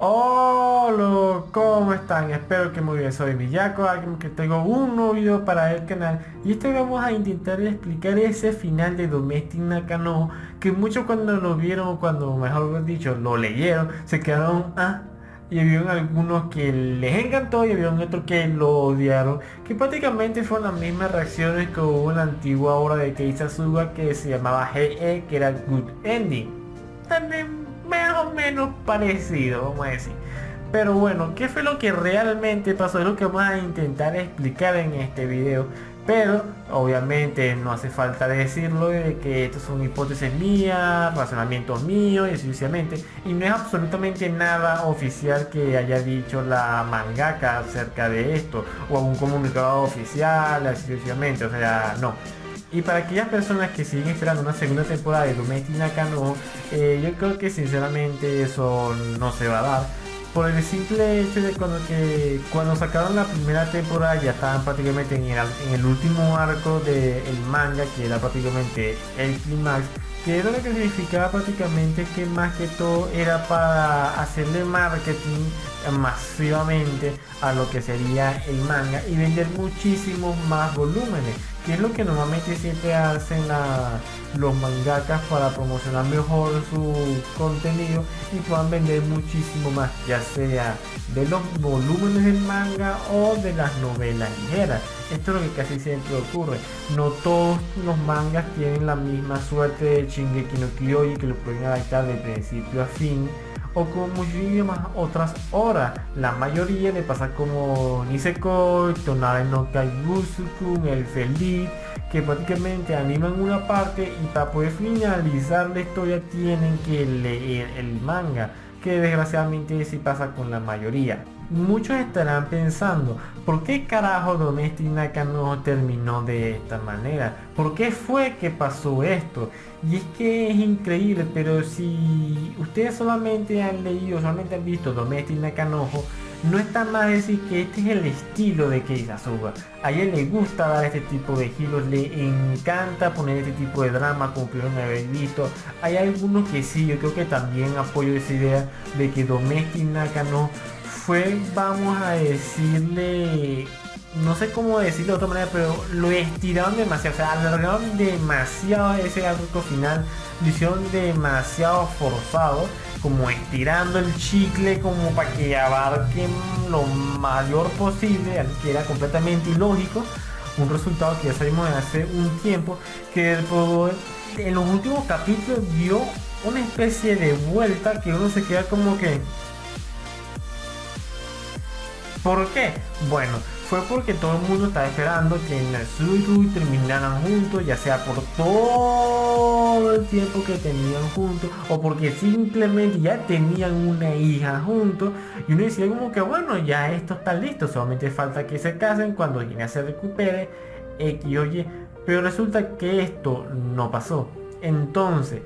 Hola, ¿cómo están? Espero que muy bien. Soy Villaco, alguien que tengo un nuevo video para el canal y este vamos a intentar explicar ese final de Domestic Nakano que muchos cuando lo vieron o cuando mejor dicho lo leyeron se quedaron y había algunos que les encantó y había otros que lo odiaron, que prácticamente fueron las mismas reacciones que hubo en la antigua obra de Kei Sasuga que se llamaba GE, que era Good Ending. También más o menos parecido, vamos a decir. Pero bueno, ¿qué fue lo que realmente pasó? Es lo que vamos a intentar explicar en este video. Pero obviamente no hace falta decirlo de que estos son hipótesis mías, razonamientos míos y así sucesivamente. Y no es absolutamente nada oficial que haya dicho la mangaka acerca de esto. O algún comunicado oficial, así sucesivamente. O sea, no. Y para aquellas personas que siguen esperando una segunda temporada de Domestic Nakano, yo creo que sinceramente eso no se va a dar. Por el simple hecho de cuando sacaron la primera temporada ya estaban prácticamente en el último arco del manga, que era prácticamente el clímax, que era lo que significaba prácticamente que más que todo era para hacerle marketing masivamente a lo que sería el manga y vender muchísimos más volúmenes, que es lo que normalmente siempre hacen los mangakas para promocionar mejor su contenido y puedan vender muchísimo más, ya sea de los volúmenes del manga o de las novelas ligeras. Esto es lo que casi siempre ocurre. No todos los mangas tienen la misma suerte de Shingeki no Kyojin, que lo pueden adaptar de principio a fin, o con muchísimas otras horas. La mayoría le pasa como Nisekoi, Tonare no Kaibusukun, El Feliz, que prácticamente animan una parte y para poder finalizar la historia tienen que leer el manga, que desgraciadamente sí pasa con la mayoría. Muchos estarán pensando, ¿por qué carajo Domestic Nakano terminó de esta manera? ¿Por qué fue que pasó esto? Y es que es increíble, pero si ustedes solamente han leído, solamente han visto Domestic Nakano, no está más decir que este es el estilo de Kei Sasuga. A él le gusta dar este tipo de giros, le encanta poner este tipo de drama, como pudieron haber visto. Hay algunos que sí, yo creo que también apoyo esa idea de que Domestic Nakano fue, vamos a decirle, no sé cómo decirlo de otra manera, pero lo estiraron demasiado, o sea, alargaron demasiado ese arco final, lo hicieron demasiado forzado, como estirando el chicle como para que abarquen lo mayor posible, algo que era completamente ilógico, un resultado que ya sabemos de hace un tiempo, que en los últimos capítulos dio una especie de vuelta que uno se queda como que... ¿Por qué? Bueno, fue porque todo el mundo estaba esperando que Natsuo y Rui terminaran juntos, ya sea por todo el tiempo que tenían juntos o porque simplemente ya tenían una hija juntos, y uno decía como que bueno, ya esto está listo, solamente falta que se casen cuando Gina se recupere, X o Y, pero resulta que esto no pasó. Entonces,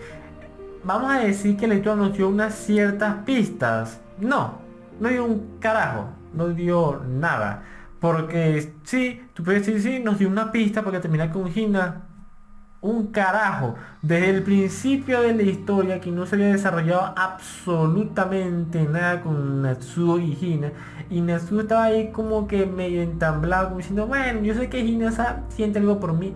vamos a decir que la historia nos dio unas ciertas pistas. No dio un carajo, no dio nada. Porque sí, tú puedes decir, sí, nos dio una pista para terminar con Hina. Un carajo. Desde el principio de la historia que no se había desarrollado absolutamente nada con Natsuo y Hina. Y Natsuo estaba ahí como que medio entamblado, como diciendo, bueno, yo sé que Hina siente algo por mí,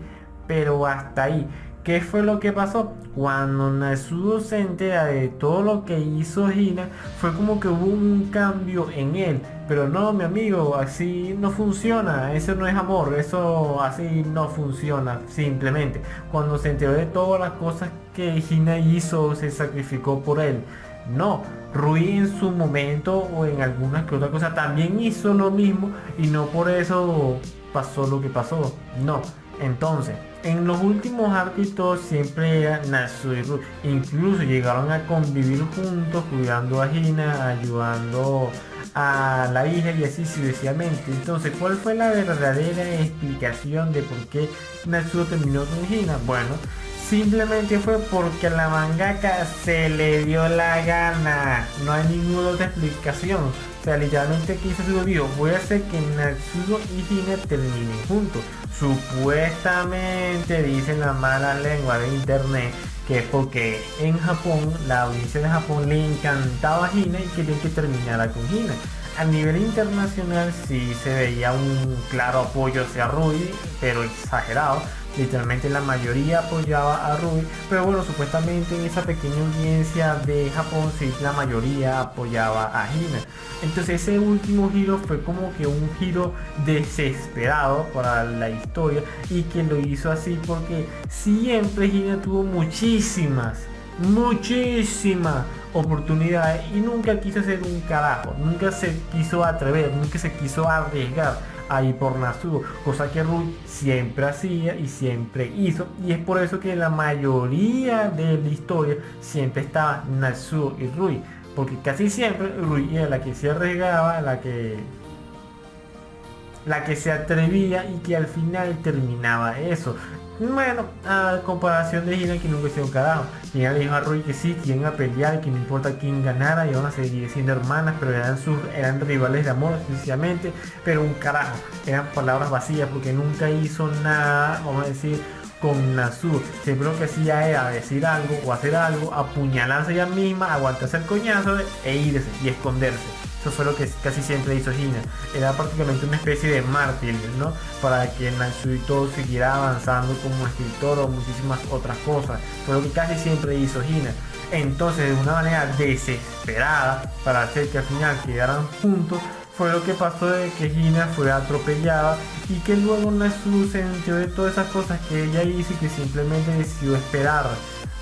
pero hasta ahí. ¿Qué fue lo que pasó? Cuando Natsuo se entera de todo lo que hizo Hina, fue como que hubo un cambio en él. Pero no, mi amigo, así no funciona, eso no es amor, eso así no funciona. Simplemente, cuando se enteró de todas las cosas que Hina hizo, se sacrificó por él. No, Rui en su momento o en algunas que otra cosa también hizo lo mismo y no por eso pasó lo que pasó. No, entonces... En los últimos arcos siempre era Natsuo y Rui. Incluso llegaron a convivir juntos, cuidando a Hina, ayudando a la hija y así sucesivamente. Entonces, ¿cuál fue la verdadera explicación de por qué Natsuo terminó con Hina? Bueno, simplemente fue porque a la mangaka se le dio la gana. No hay ninguna otra explicación. O sea, literalmente aquí se dijo, voy a hacer que Natsuko y Hina terminen juntos. Supuestamente dicen la mala lengua de internet que es porque en Japón, la audiencia de Japón le encantaba a Hina y querían que terminara con Hina. A nivel internacional sí se veía un claro apoyo hacia Rui, pero exagerado. Literalmente la mayoría apoyaba a Rui, pero bueno, supuestamente en esa pequeña audiencia de Japón sí la mayoría apoyaba a Hina. Entonces ese último giro fue como que un giro desesperado para la historia, y que lo hizo así porque siempre Hina tuvo muchísimas oportunidades y nunca quiso hacer un carajo, nunca se quiso atrever, nunca se quiso arriesgar ahí por Natsuko, cosa que Rui siempre hacía y siempre hizo, y es por eso que la mayoría de la historia siempre estaba Natsuko y Rui, porque casi siempre Rui era la que se arriesgaba, la que se atrevía y que al final terminaba eso. Bueno, a comparación de Hina, que nunca hizo un carajo. Hina le dijo a Rui que sí, que iban a pelear, que no importa quién ganara, iban a seguir siendo hermanas, pero eran rivales de amor, sencillamente, pero un carajo, eran palabras vacías, porque nunca hizo nada, vamos a decir, con Natsuko. Siempre lo que hacía era decir algo o hacer algo, apuñalarse ella misma, aguantarse el coñazo e irse y esconderse. Eso fue lo que casi siempre hizo Hina. Era prácticamente una especie de mártir, ¿no? Para que Natsuko siguiera avanzando como escritor o muchísimas otras cosas. Fue lo que casi siempre hizo Hina. Entonces, de una manera desesperada, para hacer que al final quedaran juntos, fue lo que pasó, de que Hina fue atropellada y que luego Natsuko se enteró de todas esas cosas que ella hizo y que simplemente decidió esperar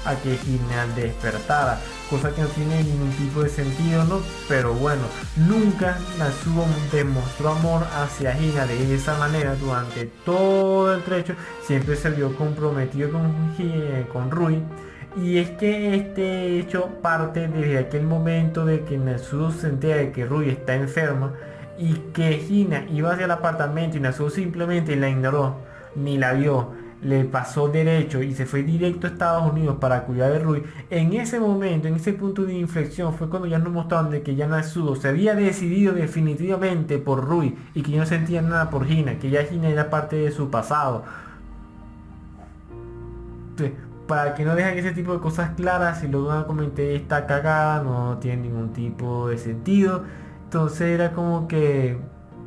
a que Hina despertara, cosa que no tiene ningún tipo de sentido, ¿no? Pero bueno, nunca Natsuko demostró amor hacia Hina de esa manera durante todo el trecho. Siempre se vio comprometido con Rui, y es que este hecho parte desde aquel momento de que Natsuko se entera de que Rui está enferma y que Hina iba hacia el apartamento y Natsuko simplemente la ignoró, ni la vio, le pasó derecho y se fue directo a Estados Unidos para cuidar de Rui. En ese momento, en ese punto de inflexión, fue cuando ya nos mostraron de que ya Natsuko se había decidido definitivamente por Rui y que ya no sentía nada por Hina, que ya Hina era parte de su pasado. Entonces, para que no dejen ese tipo de cosas claras, si luego comenté esta cagada, no tiene ningún tipo de sentido. Entonces era como que,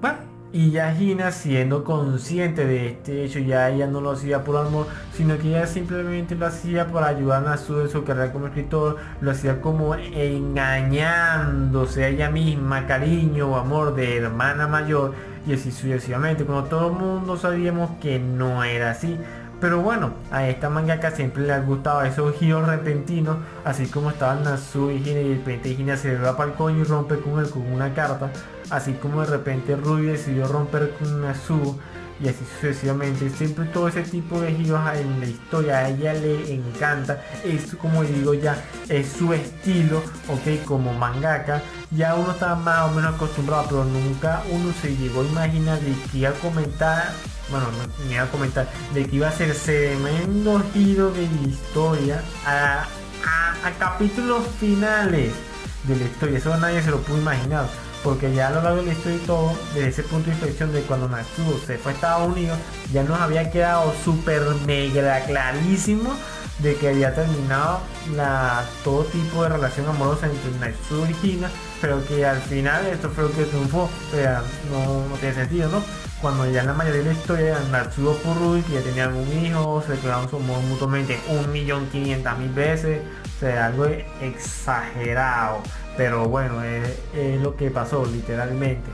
bueno. Y ya Hina, siendo consciente de este hecho, ya ella no lo hacía por amor, sino que ella simplemente lo hacía para ayudar a su carrera como escritor, lo hacía como engañándose a ella misma, cariño o amor de hermana mayor, y así sucesivamente, cuando todo el mundo sabíamos que no era así. Pero bueno, a esta mangaka siempre le ha gustado esos giros repentinos, así como estaban Natsuko y Hina, y de repente Hina se va para el coño y rompe con él con una carta, así como de repente Rui decidió romper con Natsuko, y así sucesivamente. Siempre todo ese tipo de giros en la historia a ella le encanta. Es, como digo, ya es su estilo, ok, como mangaka. Ya uno está más o menos acostumbrado, pero nunca uno se llegó a imaginar de que iba a comentar, bueno, no me iba a comentar, de que iba a ser tremendo giro de la historia a capítulos finales de la historia. Eso nadie se lo pudo imaginar, porque ya a lo largo de la historia y todo, desde ese punto de inflexión de cuando Natsuko se fue a Estados Unidos, ya nos había quedado súper mega clarísimo de que había terminado todo tipo de relación amorosa entre Natsuko y Hina, pero que al final esto fue lo que triunfó. O sea, no tiene sentido, ¿no? Cuando ya en la mayoría de la historia Natsuko por Rui, que ya tenían un hijo, se declararon su amor mutuamente 1.500.000 veces, o sea, algo exagerado. Pero bueno, es lo que pasó literalmente.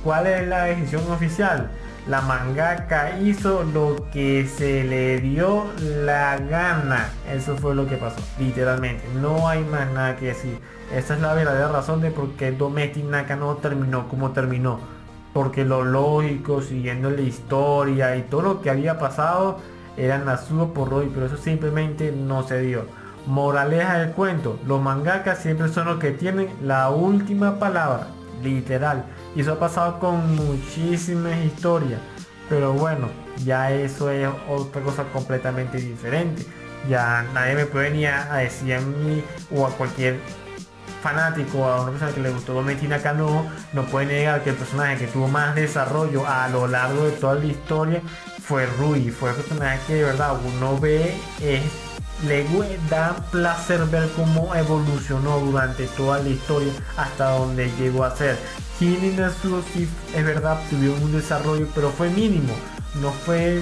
¿Cuál es la decisión oficial? La mangaka hizo lo que se le dio la gana. Eso fue lo que pasó, literalmente. No hay más nada que decir. Esa es la verdadera razón de por qué Domestic Nakano terminó como terminó. Porque lo lógico, siguiendo la historia y todo lo que había pasado, era Natsuko por Rui, pero eso simplemente no se dio. Moraleja del cuento: los mangakas siempre son los que tienen la última palabra, literal, y eso ha pasado con muchísimas historias. Pero bueno, ya eso es otra cosa completamente diferente. Ya nadie me puede ni a decir a mí o a cualquier fanático, a una persona que le gustó Gomechi Nakano, no puede negar que el personaje que tuvo más desarrollo a lo largo de toda la historia fue Rui. Fue el personaje que de verdad uno ve, da placer ver cómo evolucionó durante toda la historia hasta donde llegó a ser. Jin y Nezuko sí, es verdad, tuvieron un desarrollo, pero fue mínimo. No fue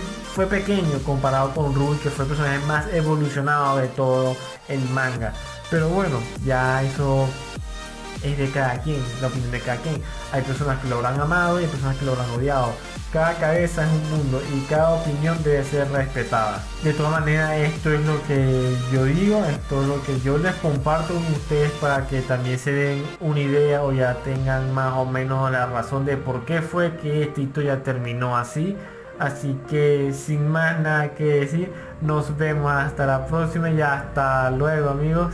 pequeño comparado con Rui, que fue el personaje más evolucionado de todo el manga. Pero bueno, ya eso es de cada quien, la opinión de cada quien. Hay personas que lo habrán amado y hay personas que lo habrán odiado. Cada cabeza es un mundo y cada opinión debe ser respetada. De todas maneras, esto es lo que yo digo, esto es lo que yo les comparto con ustedes para que también se den una idea o ya tengan más o menos la razón de por qué fue que esta historia terminó así. Así que sin más nada que decir, nos vemos hasta la próxima y hasta luego, amigos.